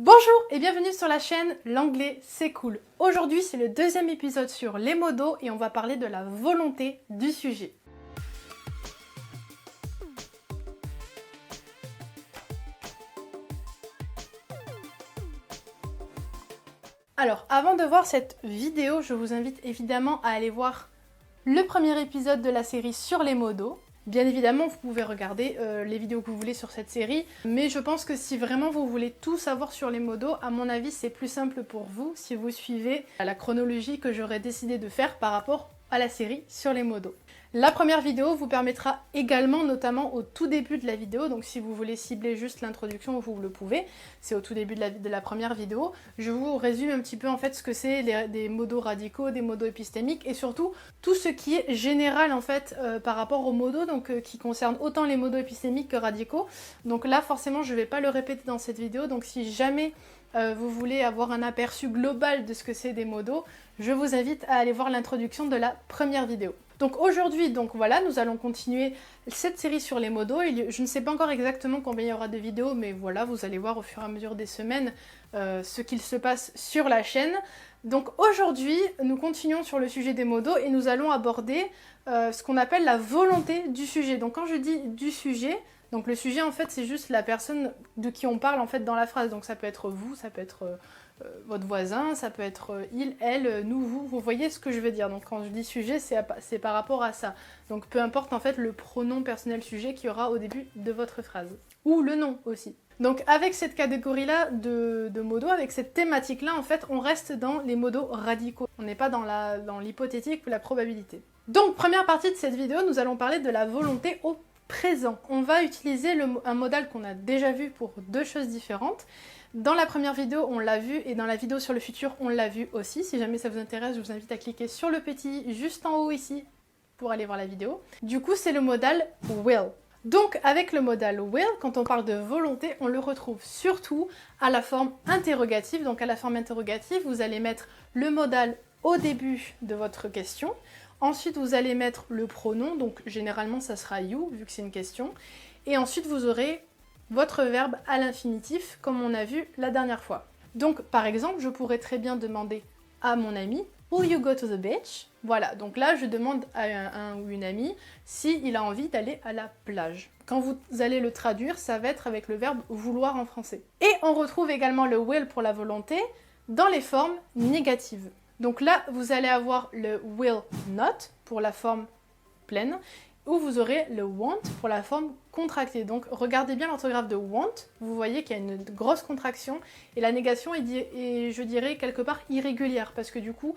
Bonjour et bienvenue sur la chaîne L'anglais c'est cool. Aujourd'hui c'est le deuxième épisode sur les modos et on va parler de la volonté du sujet. Alors avant de voir cette vidéo, je vous invite évidemment à aller voir le premier épisode de la série sur les modos. Bien évidemment, vous pouvez regarder les vidéos que vous voulez sur cette série, mais je pense que si vraiment vous voulez tout savoir sur les modos, à mon avis, c'est plus simple pour vous si vous suivez la chronologie que j'aurais décidé de faire par rapport à la série sur les modos. La première vidéo vous permettra également, notamment au tout début de la vidéo, donc si vous voulez cibler juste l'introduction, vous le pouvez, c'est au tout début de la première vidéo. Je vous résume un petit peu en fait ce que c'est des modos radicaux, des modos épistémiques, et surtout tout ce qui est général en fait par rapport aux modos, donc qui concerne autant les modos épistémiques que radicaux. Donc là forcément je ne vais pas le répéter dans cette vidéo, donc si jamais vous voulez avoir un aperçu global de ce que c'est des modos, je vous invite à aller voir l'introduction de la première vidéo. Donc aujourd'hui, voilà, nous allons continuer cette série sur les modos. Je ne sais pas encore exactement combien il y aura de vidéos, mais voilà, vous allez voir au fur et à mesure des semaines ce qu'il se passe sur la chaîne. Donc aujourd'hui, nous continuons sur le sujet des modos et nous allons aborder ce qu'on appelle la volonté du sujet. Donc quand je dis du sujet, donc le sujet en fait c'est juste la personne de qui on parle en fait dans la phrase. Donc ça peut être vous, ça peut être votre voisin, ça peut être il, elle, nous, vous voyez ce que je veux dire. Donc quand je dis sujet, c'est par rapport à ça. Donc peu importe en fait le pronom personnel sujet qu'il y aura au début de votre phrase. Ou le nom aussi. Donc avec cette catégorie-là de modos, avec cette thématique-là, en fait, on reste dans les modos radicaux. On n'est pas dans l'hypothétique ou la probabilité. Donc première partie de cette vidéo, nous allons parler de la volonté au présent. On va utiliser un modal qu'on a déjà vu pour deux choses différentes. Dans la première vidéo, on l'a vu, et dans la vidéo sur le futur, on l'a vu aussi. Si jamais ça vous intéresse, je vous invite à cliquer sur le petit juste en haut ici pour aller voir la vidéo. Du coup, c'est le modal will. Donc, avec le modal will, quand on parle de volonté, on le retrouve surtout à la forme interrogative. Donc, à la forme interrogative, vous allez mettre le modal au début de votre question. Ensuite, vous allez mettre le pronom, donc généralement, ça sera you, vu que c'est une question. Et ensuite, vous aurez votre verbe à l'infinitif, comme on a vu la dernière fois. Donc, par exemple, je pourrais très bien demander à mon ami « Will you go to the beach ?» Voilà, donc là, je demande à un ou une amie s'il a envie d'aller à la plage. Quand vous allez le traduire, ça va être avec le verbe « vouloir » en français. Et on retrouve également le « will » pour la volonté dans les formes négatives. Donc là, vous allez avoir le « will not » pour la forme pleine, où vous aurez le want pour la forme contractée. Donc regardez bien l'orthographe de want, vous voyez qu'il y a une grosse contraction et la négation est, je dirais, quelque part irrégulière parce que du coup,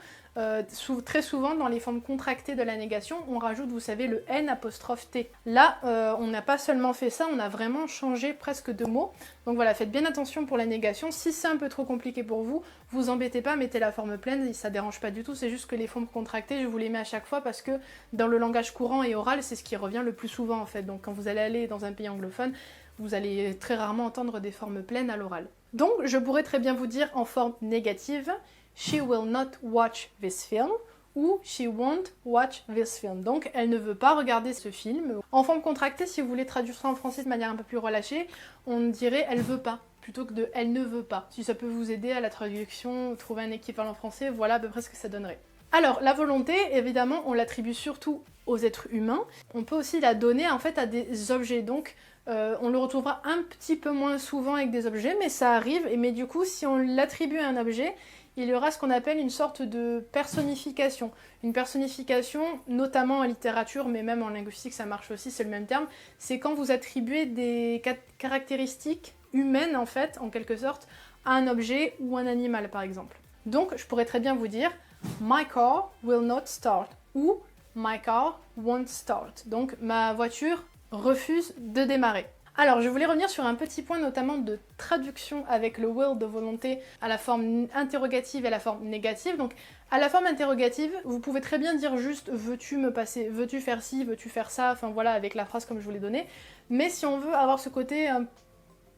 très souvent dans les formes contractées de la négation, on rajoute, vous savez, le N apostrophe T. Là, on n'a pas seulement fait ça, on a vraiment changé presque de mots. Donc voilà, faites bien attention pour la négation. Si c'est un peu trop compliqué pour vous, vous embêtez pas, mettez la forme pleine, ça dérange pas du tout, c'est juste que les formes contractées, je vous les mets à chaque fois parce que dans le langage courant et oral, c'est ce qui revient le plus souvent en fait. Donc quand vous allez aller dans un pays anglophone, vous allez très rarement entendre des formes pleines à l'oral. Donc je pourrais très bien vous dire en forme négative « She will not watch this film » ou « She won't watch this film ». Donc elle ne veut pas regarder ce film. En forme contractée, si vous voulez traduire ça en français de manière un peu plus relâchée, on dirait « elle veut pas » plutôt que de « elle ne veut pas ». Si ça peut vous aider à la traduction, trouver un équivalent français, voilà à peu près ce que ça donnerait. Alors, la volonté, évidemment, on l'attribue surtout aux êtres humains. On peut aussi la donner en fait à des objets. Donc, on le retrouvera un petit peu moins souvent avec des objets, mais ça arrive. Mais du coup, si on l'attribue à un objet, il y aura ce qu'on appelle une sorte de personnification. Une personnification, notamment en littérature, mais même en linguistique, ça marche aussi, c'est le même terme. C'est quand vous attribuez des caractéristiques humaines, en fait, en quelque sorte, à un objet ou un animal, par exemple. Donc, je pourrais très bien vous dire « My car will not start » ou « My car won't start ». Donc, ma voiture refuse de démarrer. Alors, je voulais revenir sur un petit point, notamment de traduction avec le will de volonté à la forme interrogative et à la forme négative. Donc, à la forme interrogative, vous pouvez très bien dire juste « veux-tu me passer, veux-tu faire ci, veux-tu faire ça ?» Enfin voilà, avec la phrase comme je vous l'ai donnée. Mais si on veut avoir ce côté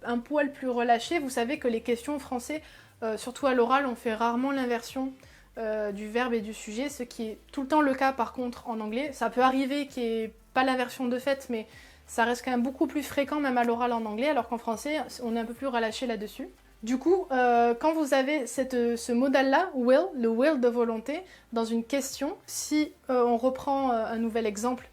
un poil plus relâché, vous savez que les questions en français, surtout à l'oral, on fait rarement l'inversion du verbe et du sujet, ce qui est tout le temps le cas par contre en anglais. Ça peut arriver qu'il n'y ait pas l'inversion de fait, mais ça reste quand même beaucoup plus fréquent même à l'oral en anglais, alors qu'en français, on est un peu plus relâché là-dessus. Du coup, quand vous avez ce modal-là, will, le will de volonté, dans une question, si on reprend un nouvel exemple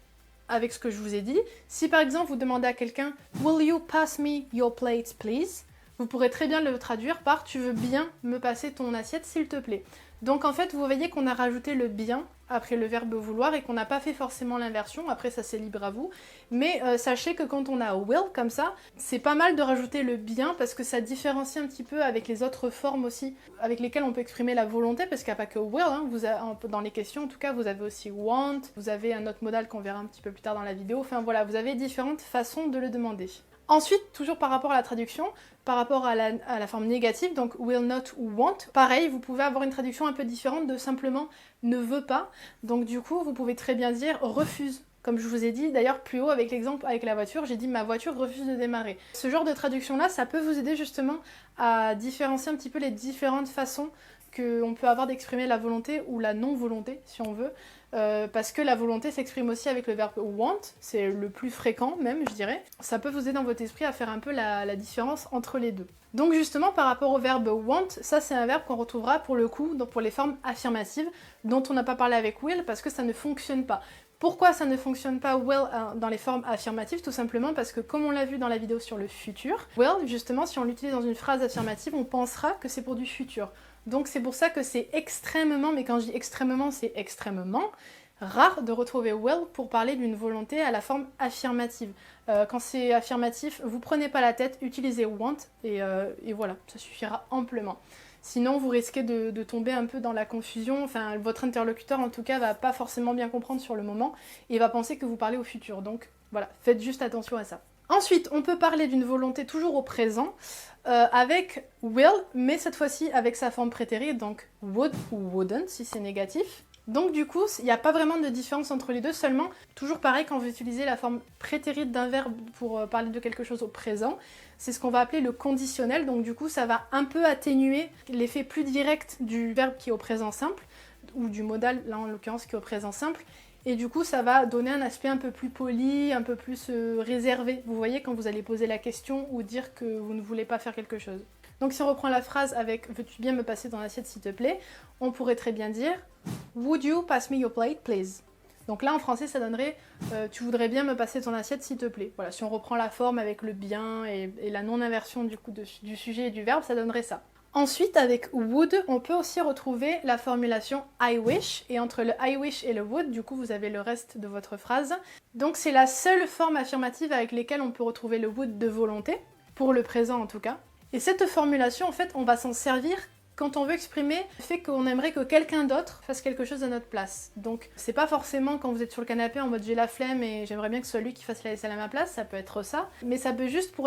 avec ce que je vous ai dit, si par exemple vous demandez à quelqu'un « Will you pass me your plate, please ?» vous pourrez très bien le traduire par « Tu veux bien me passer ton assiette, s'il te plaît ?» Donc en fait, vous voyez qu'on a rajouté le bien après le verbe vouloir et qu'on n'a pas fait forcément l'inversion. Après, ça c'est libre à vous. Mais sachez que quand on a will comme ça, c'est pas mal de rajouter le bien parce que ça différencie un petit peu avec les autres formes aussi avec lesquelles on peut exprimer la volonté, parce qu'il n'y a pas que will, hein. Dans les questions en tout cas, vous avez aussi want, vous avez un autre modal qu'on verra un petit peu plus tard dans la vidéo. Enfin voilà, vous avez différentes façons de le demander. Ensuite, toujours par rapport à la traduction, par rapport à la forme négative, donc will not ou want, pareil, vous pouvez avoir une traduction un peu différente de simplement ne veut pas. Donc du coup, vous pouvez très bien dire refuse. Comme je vous ai dit, d'ailleurs plus haut avec l'exemple avec la voiture, j'ai dit ma voiture refuse de démarrer. Ce genre de traduction-là, ça peut vous aider justement à différencier un petit peu les différentes façons qu'on peut avoir d'exprimer la volonté ou la non-volonté, si on veut. Parce que la volonté s'exprime aussi avec le verbe want, c'est le plus fréquent même, je dirais. Ça peut vous aider dans votre esprit à faire un peu la différence entre les deux. Donc justement, par rapport au verbe want, ça c'est un verbe qu'on retrouvera pour le coup pour les formes affirmatives, dont on n'a pas parlé avec will, parce que ça ne fonctionne pas. Pourquoi ça ne fonctionne pas will dans les formes affirmatives? Tout simplement parce que, comme on l'a vu dans la vidéo sur le futur, will, justement, si on l'utilise dans une phrase affirmative, on pensera que c'est pour du futur. Donc c'est pour ça que c'est extrêmement, mais quand je dis extrêmement, c'est extrêmement rare de retrouver will pour parler d'une volonté à la forme affirmative. Quand c'est affirmatif, vous prenez pas la tête, utilisez want, et voilà, ça suffira amplement. Sinon, vous risquez de tomber un peu dans la confusion. Enfin, votre interlocuteur, en tout cas, va pas forcément bien comprendre sur le moment et va penser que vous parlez au futur. Donc, voilà, faites juste attention à ça. Ensuite, on peut parler d'une volonté toujours au présent avec will, mais cette fois-ci avec sa forme prétérie, donc would ou wouldn't si c'est négatif. Donc du coup, il n'y a pas vraiment de différence entre les deux, seulement, toujours pareil, quand vous utilisez la forme prétérite d'un verbe pour parler de quelque chose au présent, c'est ce qu'on va appeler le conditionnel, donc du coup ça va un peu atténuer l'effet plus direct du verbe qui est au présent simple, ou du modal, là en l'occurrence qui est au présent simple, et du coup ça va donner un aspect un peu plus poli, un peu plus réservé, vous voyez, quand vous allez poser la question ou dire que vous ne voulez pas faire quelque chose. Donc si on reprend la phrase avec « Veux-tu bien me passer ton assiette s'il te plaît ?», on pourrait très bien dire « Would you pass me your plate, please ?» Donc là en français ça donnerait « Tu voudrais bien me passer ton assiette s'il te plaît ?» Voilà, si on reprend la forme avec le bien et la non-inversion du sujet et du verbe, ça donnerait ça. Ensuite, avec would, on peut aussi retrouver la formulation I wish, et entre le I wish et le would, du coup, vous avez le reste de votre phrase. Donc c'est la seule forme affirmative avec laquelle on peut retrouver le would de volonté, pour le présent en tout cas. Et cette formulation, en fait, on va s'en servir quand on veut exprimer le fait qu'on aimerait que quelqu'un d'autre fasse quelque chose à notre place. Donc c'est pas forcément quand vous êtes sur le canapé en mode j'ai la flemme et j'aimerais bien que ce soit lui qui fasse la vaisselle à ma place, ça peut être ça, mais ça peut juste pour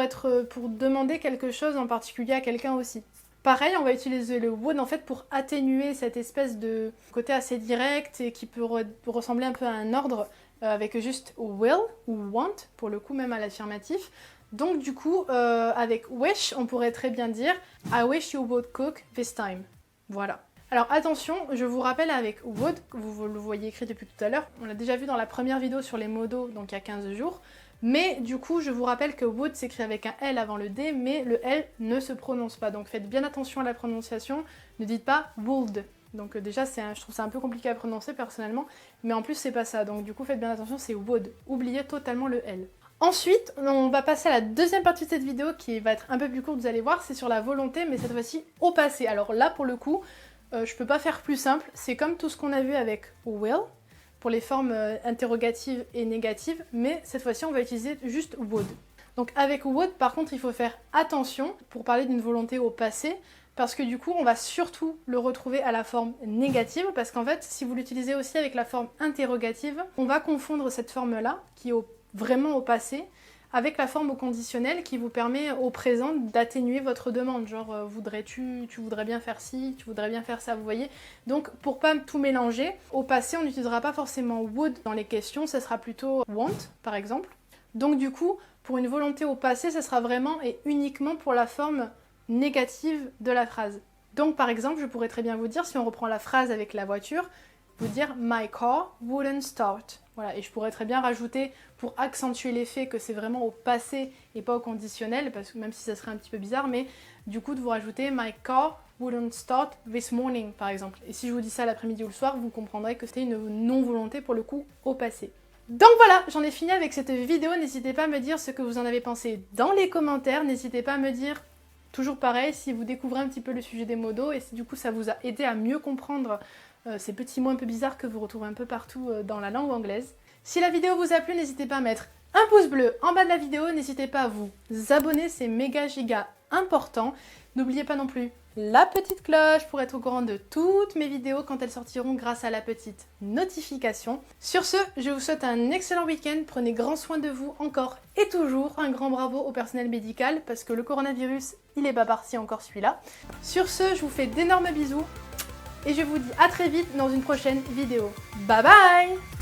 demander quelque chose en particulier à quelqu'un aussi. Pareil, on va utiliser le would en fait pour atténuer cette espèce de côté assez direct et qui peut ressembler un peu à un ordre avec juste will ou want, pour le coup même à l'affirmatif. Donc du coup, avec wish, on pourrait très bien dire « I wish you would cook this time ». Voilà. Alors attention, je vous rappelle avec would, vous le voyez écrit depuis tout à l'heure, on l'a déjà vu dans la première vidéo sur les modos, donc il y a 15 jours, mais du coup, je vous rappelle que would s'écrit avec un L avant le D, mais le L ne se prononce pas, donc faites bien attention à la prononciation, ne dites pas would. Donc déjà, je trouve ça un peu compliqué à prononcer personnellement, mais en plus c'est pas ça, donc du coup faites bien attention, c'est would. Oubliez totalement le L. Ensuite, on va passer à la deuxième partie de cette vidéo qui va être un peu plus courte, vous allez voir, c'est sur la volonté, mais cette fois-ci au passé. Alors là, pour le coup, je peux pas faire plus simple, c'est comme tout ce qu'on a vu avec will, pour les formes interrogatives et négatives, mais cette fois-ci, on va utiliser juste would. Donc avec would, par contre, il faut faire attention pour parler d'une volonté au passé, parce que du coup, on va surtout le retrouver à la forme négative, parce qu'en fait, si vous l'utilisez aussi avec la forme interrogative, on va confondre cette forme-là, qui est vraiment au passé, avec la forme au conditionnel qui vous permet au présent d'atténuer votre demande, genre voudrais-tu, tu voudrais bien faire ci, tu voudrais bien faire ça, vous voyez. Donc pour pas tout mélanger, au passé on n'utilisera pas forcément would dans les questions, ça sera plutôt want par exemple. Donc du coup, pour une volonté au passé, ça sera vraiment et uniquement pour la forme négative de la phrase. Donc par exemple, je pourrais très bien vous dire, si on reprend la phrase avec la voiture, vous dire my car wouldn't start. Voilà, et je pourrais très bien rajouter, pour accentuer l'effet, que c'est vraiment au passé et pas au conditionnel, parce que même si ça serait un petit peu bizarre, mais du coup de vous rajouter my car wouldn't start this morning par exemple. Et si je vous dis ça l'après-midi ou le soir, vous comprendrez que c'était une non-volonté pour le coup au passé. Donc voilà, j'en ai fini avec cette vidéo. N'hésitez pas à me dire ce que vous en avez pensé dans les commentaires. N'hésitez pas à me dire, toujours pareil, si vous découvrez un petit peu le sujet des modos et si du coup ça vous a aidé à mieux comprendre ces petits mots un peu bizarres que vous retrouvez un peu partout dans la langue anglaise. Si la vidéo vous a plu, n'hésitez pas à mettre un pouce bleu en bas de la vidéo. N'hésitez pas à vous abonner, c'est méga giga important. N'oubliez pas non plus la petite cloche pour être au courant de toutes mes vidéos quand elles sortiront grâce à la petite notification. Sur ce, je vous souhaite un excellent week-end. Prenez grand soin de vous encore et toujours. Un grand bravo au personnel médical parce que le coronavirus, il est pas parti encore celui-là. Sur ce, je vous fais d'énormes bisous et je vous dis à très vite dans une prochaine vidéo. Bye bye!